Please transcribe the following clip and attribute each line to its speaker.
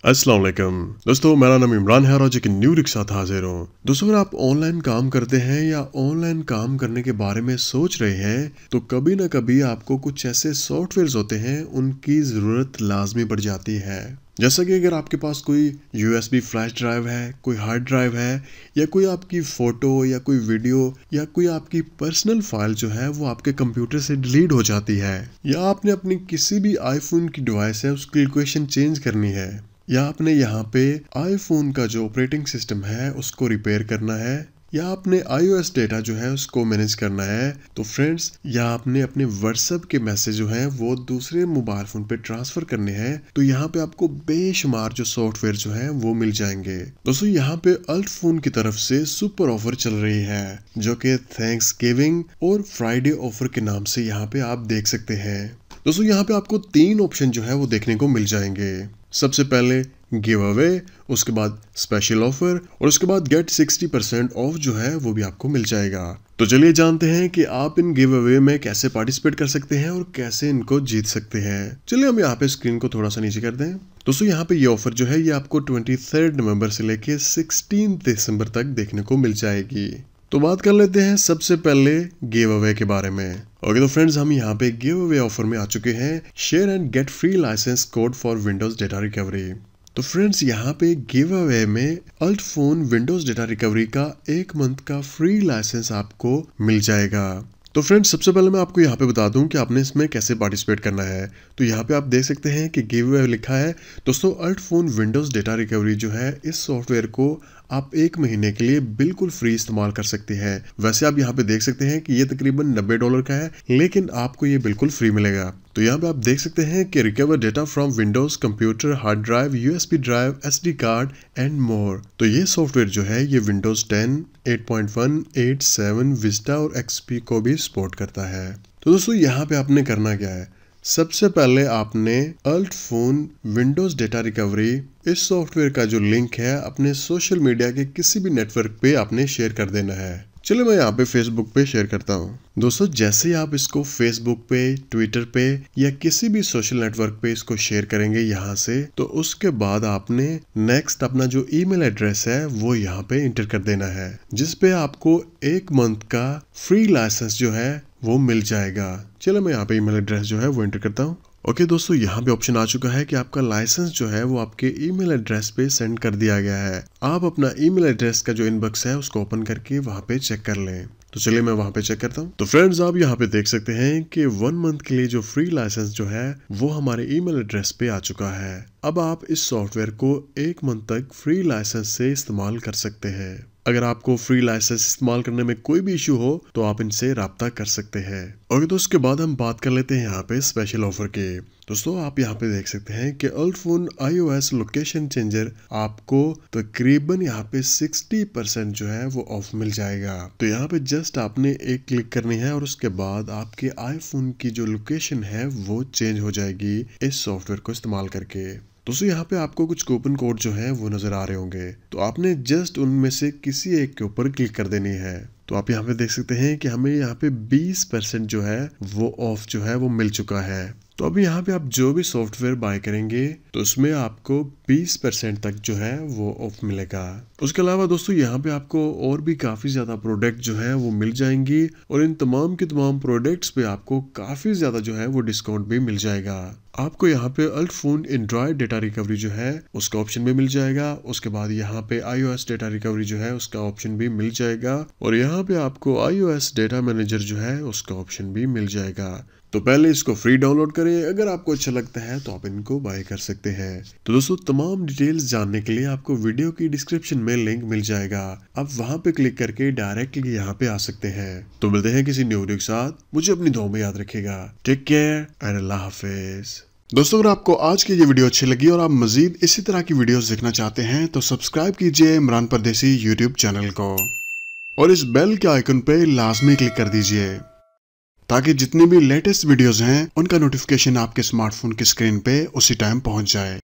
Speaker 1: अस्सलाम वालेकुम दोस्तों, मेरा नाम इमरान है और आज एक न्यू के साथ हाजिर हूँ। दोस्तों, अगर आप ऑनलाइन काम करते हैं या ऑनलाइन काम करने के बारे में सोच रहे हैं तो कभी ना कभी आपको कुछ ऐसे सॉफ्टवेयर्स होते हैं उनकी ज़रूरत लाजमी पड़ जाती है। जैसा कि अगर आपके पास कोई USB फ्लैश ड्राइव है, कोई हार्ड ड्राइव है, या कोई आपकी फ़ोटो या कोई वीडियो या कोई आपकी पर्सनल फाइल जो है वो आपके कंप्यूटर से डिलीट हो जाती है, या आपने अपनी किसी भी आईफोन की डिवाइस है उसकी लोकेशन चेंज करनी है, या आपने यहाँ पे आईफोन का जो ऑपरेटिंग सिस्टम है उसको रिपेयर करना है, या आपने iOS डेटा जो है उसको मैनेज करना है, तो फ्रेंड्स या आपने अपने व्हाट्सएप के मैसेज जो है वो दूसरे मोबाइल फ़ोन पे ट्रांसफ़र करने हैं, तो यहाँ पे आपको बेशुमार जो सॉफ्टवेयर जो है वो मिल जाएंगे। दोस्तों, यहाँ पे अल्ट फोन की तरफ से सुपर ऑफर चल रही है जो कि थैंक्सगिविंग और फ्राइडे ऑफर के नाम से यहाँ पे आप देख सकते हैं। दोस्तों, यहाँ पे आपको 3 ऑप्शन जो है वो देखने को मिल जाएंगे। सबसे पहले गिव अवे, उसके बाद स्पेशल ऑफर और उसके बाद गेट 60% ऑफ जो है वो भी आपको मिल जाएगा। तो चलिए जानते हैं कि आप इन गिव अवे में कैसे पार्टिसिपेट कर सकते हैं और कैसे इनको जीत सकते हैं। चलिए हम यहाँ पे स्क्रीन को थोड़ा सा नीचे कर दें। दोस्तों, यहाँ पे ये ऑफर जो है ये आपको 23 नवंबर से लेके 16 दिसंबर तक देखने को मिल जाएगी। तो बात कर लेते हैं सबसे पहले गिव अवे के बारे में। ओके, तो फ्रेंड्स हम यहाँ पे गिव अवे ऑफर में आ चुके हैं, share and get free license code for Windows data recovery. तो फ्रेंड्स यहाँ पे गिव अवे में UltFone Windows data recovery का 1 मंथ का फ्री लाइसेंस आपको मिल जाएगा। तो फ्रेंड्स सबसे पहले मैं आपको यहाँ पे बता दूं कि आपने इसमें कैसे पार्टिसिपेट करना है। तो यहाँ पे आप देख सकते हैं कि गिव अवे लिखा है। दोस्तों, UltFone Windows data recovery जो है इस सॉफ्टवेयर को आप 1 महीने के लिए बिल्कुल फ्री इस्तेमाल कर सकते हैं। वैसे आप यहाँ पे देख सकते हैं कि ये तकरीबन $90 का है, लेकिन आपको ये बिल्कुल फ्री मिलेगा। तो यहाँ पे आप देख सकते हैं कि recover data from Windows computer, hard drive, USB drive, SD card and more. तो ये सॉफ्टवेयर जो है ये विंडोज 10, 8.1, 8, 7, विस्टा और XP को भी सपोर्ट करता है। तो दोस्तों यहाँ पे आपने करना क्या है, सबसे पहले आपने UltFone Windows data recovery इस सॉफ्टवेयर का जो लिंक है अपने सोशल मीडिया के किसी भी नेटवर्क पे आपने शेयर कर देना है। चलिए मैं यहाँ पे फेसबुक पे शेयर करता हूँ। दोस्तों, जैसे ही आप इसको फेसबुक पे, ट्विटर पे या किसी भी सोशल नेटवर्क पे इसको शेयर करेंगे यहाँ से, तो उसके बाद आपने नेक्स्ट अपना जो ईमेल एड्रेस है वो यहाँ पे इंटर कर देना है, जिस पे आपको 1 मंथ का फ्री लाइसेंस जो है वो मिल जाएगा। चलो मैं यहाँ पे ईमेल एड्रेस जो है वो एंटर करता हूँ। ओके दोस्तों, यहाँ पे ऑप्शन आ चुका है कि आपका लाइसेंस जो है वो आपके ईमेल एड्रेस पे सेंड कर दिया गया है। आप अपना ईमेल एड्रेस का जो इनबॉक्स है उसको ओपन करके वहाँ पे चेक कर लें। तो चलिए मैं वहाँ पे चेक करता हूँ। तो फ्रेंड्स आप यहाँ पे देख सकते हैं कि 1 मंथ के लिए जो फ्री लाइसेंस जो है वो हमारे ईमेल एड्रेस पे आ चुका है। अब आप इस सॉफ्टवेयर को 1 मंथ तक फ्री लाइसेंस से इस्तेमाल कर सकते हैं। अगर आपको फ्री लाइसेंस इस्तेमाल करने में कोई भी इशू हो तो आप इनसे राब्ता कर सकते हैं। और तो उसके बाद हम बात कर लेते हैं यहाँ पे स्पेशल ऑफर के। दोस्तों, आप यहाँ पे देख सकते हैं कि UltFone iOS location changer आपको तकरीबन यहाँ पे 60% जो है वो ऑफ मिल जाएगा। तो यहाँ पे जस्ट आपने एक क्लिक करनी है और उसके बाद आपके आईफोन की जो लोकेशन है वो चेंज हो जाएगी इस सॉफ्टवेयर को इस्तेमाल करके। दोस्तों, यहाँ पे आपको कुछ कूपन कोड जो है वो नजर आ रहे होंगे, तो आपने जस्ट उनमें से किसी एक के ऊपर क्लिक कर देनी है। तो आप यहाँ पे देख सकते हैं कि हमें यहाँ पे 20% जो है वो ऑफ जो है वो मिल चुका है। तो अभी यहाँ पे आप जो भी सॉफ्टवेयर बाय करेंगे तो उसमें आपको 20% तक जो है वो ऑफ मिलेगा। उसके अलावा दोस्तों यहाँ पे आपको और भी काफ़ी ज़्यादा प्रोडक्ट जो है वो मिल जाएंगी और इन तमाम के तमाम प्रोडक्ट्स पे आपको काफ़ी ज़्यादा जो है वो डिस्काउंट भी मिल जाएगा। आपको यहाँ पे UltFone Android data recovery जो है उसका ऑप्शन भी मिल जाएगा। उसके बाद यहाँ पे iOS डेटा रिकवरी जो है उसका ऑप्शन भी मिल जाएगा और यहाँ पे आपको iOS डेटा मैनेजर जो है उसका ऑप्शन भी मिल जाएगा। तो पहले इसको फ्री डाउनलोड करें, अगर आपको अच्छा लगता है तो आप इनको बाय कर सकते हैं। तो दोस्तों, तमाम डिटेल्स जानने के लिए आपको वीडियो की डिस्क्रिप्शन में लिंक मिल जाएगा, आप वहां पे क्लिक करके डायरेक्टली यहाँ पे आ सकते हैं। तो मिलते हैं किसी न्यू वीडियो के साथ, मुझे अपनी दुआ में याद रखिएगा। टेक केयर एंड अल्लाह हाफिज। दोस्तों, अगर आपको आज की ये वीडियो अच्छी लगी और आप मजीद इसी तरह की वीडियोस देखना चाहते हैं तो सब्सक्राइब कीजिए इमरान परदेसी यूट्यूब चैनल को और इस बेल के आइकन पे लाजमी क्लिक कर दीजिए ताकि जितनी भी लेटेस्ट वीडियोस हैं उनका नोटिफिकेशन आपके स्मार्टफोन की स्क्रीन पे उसी टाइम पहुंच जाए।